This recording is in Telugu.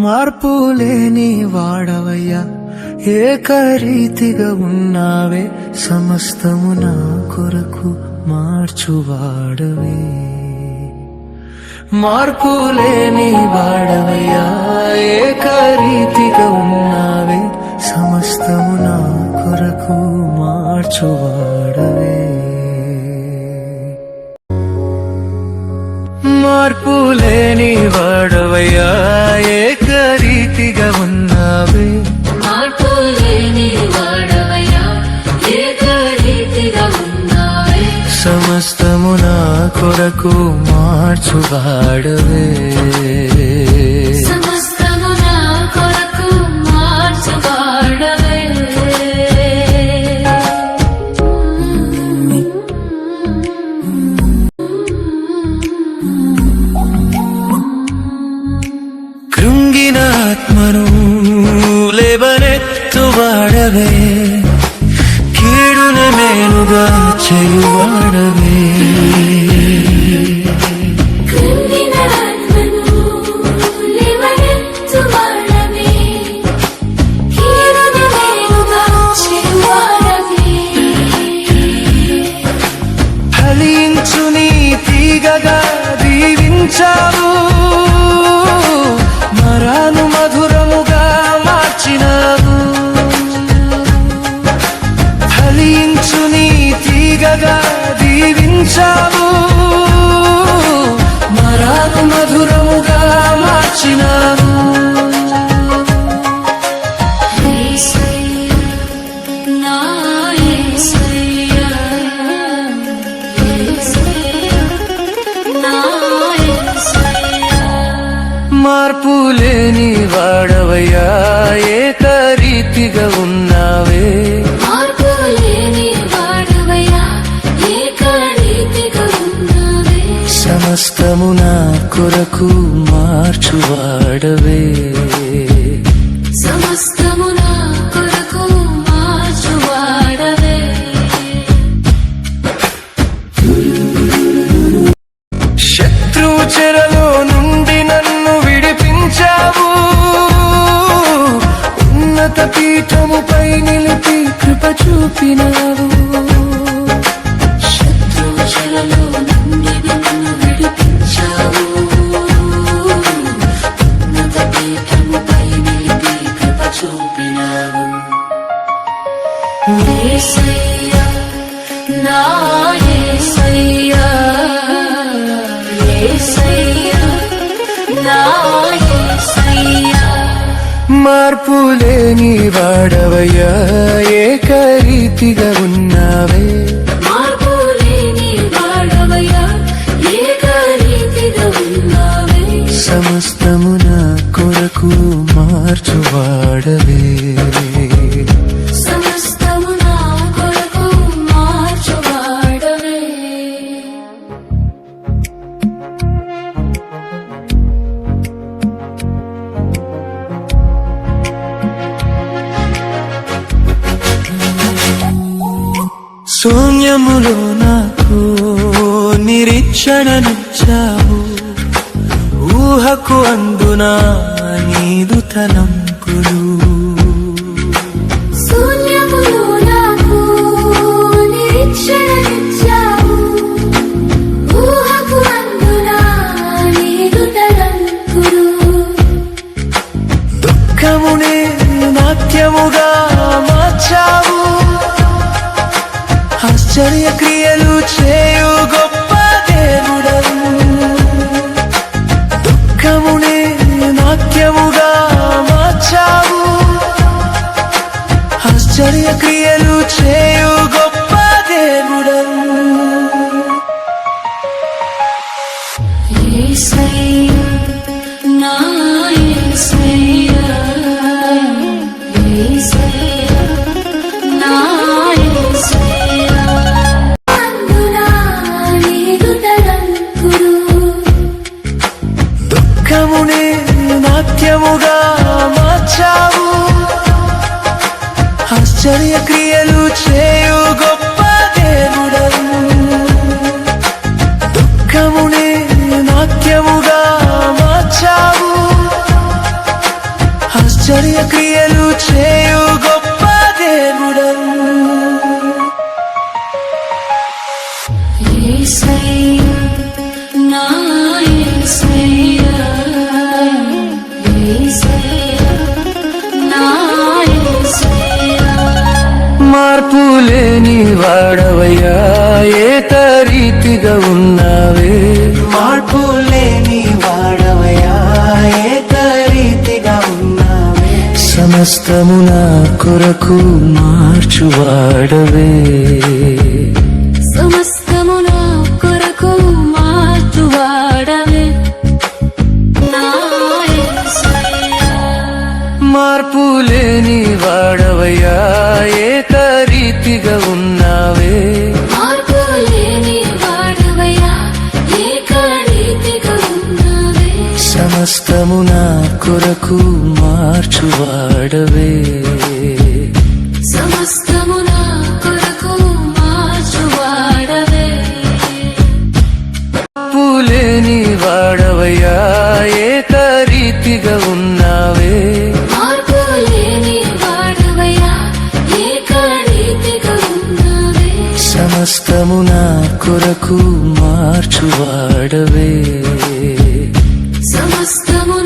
మార్పు లేని వాడవయ్యా, ఏకరీతిగా ఉన్నావే, సమస్తము నా కొరకు మార్చువాడవే. మార్పు లేని వాడవయ్యా, ఏకరీతిగా ఉన్నావే, సమస్తము నా కొరకు మార్చువాడవే. మార్పు లేని వాడవయ్యా, ఏకరీతిగా ఉన్నావే, మార్పు లేని వాడవయ్యా, ఏకరీతిగా ఉన్నావే, సమస్తము నా కొరకు మార్చువాడవే. సమస్తము నా కొరకు మార్చువాడవే. కృంగిన ఆత్మను లేవనెత్తువాడవే, కీడును మేలుగా చేయువాడవే. కృంగిన ఆత్మను లేవనెత్తువాడవే, కీడును మేలుగా చేయువాడవే. ఫలించు నీ తీగగా దీవించావు, మరాను మధురముగా మార్చినావు. ఫలించు నీ తీగగా దీవించావు, మరాను మధురముగా మార్చినావు. యేసయ్యా, నా యేసయ్యా, యేసయ్యా, నా యేసయ్యా. మార్పు లేని వాడవయ్యా, ఏకరీతిగా ఉన్నావే, మార్పు లేని వాడవయ్యా, ఏకరీతిగా ఉన్నావే, సమస్తము నా కొరకు మార్చువాడవే. సమస్తము నా కొరకు మార్చువాడవే. శత్రువు చెరలో నుండి నన్ను విడిపించావు, ఉన్నత పీఠముపై నిలిపి కృప చూపినావు. శత్రువు చెరలో నుండి నన్ను విడిపించావు, ఉన్నత పీఠముపై నిలిపి కృప చూపినావు. యేసయ్యా, నా యేసయ్యా, యేసయ్యా, నా యేసయ్యా. మార్పు లేని వాడవయ్యా, ఏకరీతిగా ఉన్నావే, మార్పు లేని వాడవయ్యా, ఏకరీతిగా ఉన్నావే, సమస్తము నా కొరకు మార్చువాడవే. సమస్తము నా కొరకు మార్చువాడవే. శూన్యములో నాకు నిరీక్షణనిచ్చావు, ఊహకు అందునా నీదు తలంపులు. శూన్యములో నాకు నిరీక్షణనిచ్చావు, ఊహకు అందునా నీదు తలంపులు. దుఃఖమునే నాట్యముగా మార్చావు, ఆశ్చర్య క్రియలు చేయు గొప్ప దేవుడవు. దుఃఖమునే నాట్యముగా మార్చావు, ఆశ్చర్య క్రియలు చేయు గొప్ప దేవుడవు. యేసయ్యా, నా యేసయ్యా, యేసయ్యా, నా యేసయ్యా. అందునా నీదు తలంపులు. దుఃఖమునే నాట్యముగా మార్చావు, ఆశ్చర్య క్రియలు చేయు గొప్ప దేవుడవు. దుఃఖమునే నాట్యముగా మార్చావు, క్రియలు చేయు గొప్ప దేవుడవు యేసయ్యా నా యేసయ్యా యేసయ్యా నా యేసయ్యా మార్పు లేని వాడవయ్యా ఏకరీతిగా ఉన్నావే మార్పు లేని వాడవయ్యా ఏకరీతిగా ఉన్నావే సమస్తము నా కొరకు మార్చువాడవే సమస్తము నా కొరకు మార్చువాడవే నా యేసయ్యా మార్పు లేని వాడవయ్యా ఏకరీతిగా ఉన్నావే మార్పు లేని వాడవయ్యా ఏకరీతిగా ఉన్నావే సమస్తము నా కొరకు మార్చువాడవే సమస్తము నా కొరకు మార్చువాడవే మార్పు లేని వాడవయ్యా ఏకరీతిగా ఉన్నావే మార్పు లేని వాడవయ్యా ఏకరీతిగా ఉన్నావే సమస్తము నా కొరకు మార్చువాడవే సమస్తము